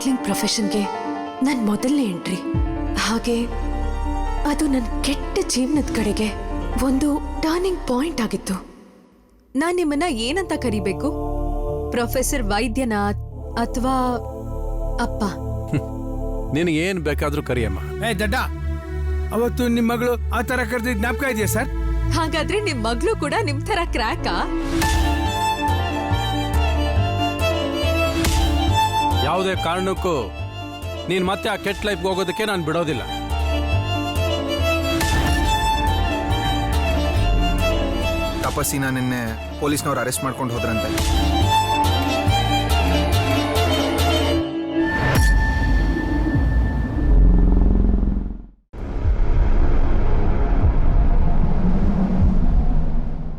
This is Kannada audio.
ಮಾಡೆಲಿಂಗ್ ಪ್ರೊಫೆಷನ್ಗೆ ನನ್ನ ಮೊದಲನೇ ಎಂಟ್ರಿ. ಹಾಗೆ ಅದು ನನ್ನ ಕೆಟ್ಟ ಜೀವನದ ಕಡೆಗೆ ಒಂದು ಟರ್ನಿಂಗ್ ಪಾಯಿಂಟ್ ಆಗಿತ್ತು. ನಾನ್ ನಿಮ್ಮನ್ನ ಏನಂತ ಕರಿಬೇಕು? ಪ್ರೊಫೆಸರ್ ವೈದ್ಯನಾಥ್ ಅಥವಾ ಅಪ್ಪ? ನಿನಗೆ ಏನ್ ಬೇಕಾದ್ರೂ ಕರಿಯಮ್ಮ. ದಡ್ಡ, ಅವತ್ತು ನಿಮ್ಮ ಮಗಳು ಆ ತರ ಕರೆದಿದ್ ಜ್ಞಾಪಕ ಇದೆಯಾ ಸರ್? ಹಾಗಾದ್ರೆ ನಿಮ್ ಮಗಳು ಕೂಡ ನಿಮ್ ತರ ಕ್ರ್ಯಾಕಾ? ಯಾವುದೇ ಕಾರಣಕ್ಕೂ ನೀನ್ ಮತ್ತೆ ಆ ಕೆಟ್ಟ ಲೈಫ್ಗೆ ಹೋಗೋದಕ್ಕೆ ನಾನು ಬಿಡೋದಿಲ್ಲ. ತಪಸ್ಸಿನ ನಿನ್ನೆ ಪೊಲೀಸ್ನವ್ರು ಅರೆಸ್ಟ್ ಮಾಡ್ಕೊಂಡು ಹೋದ್ರಂತೆ.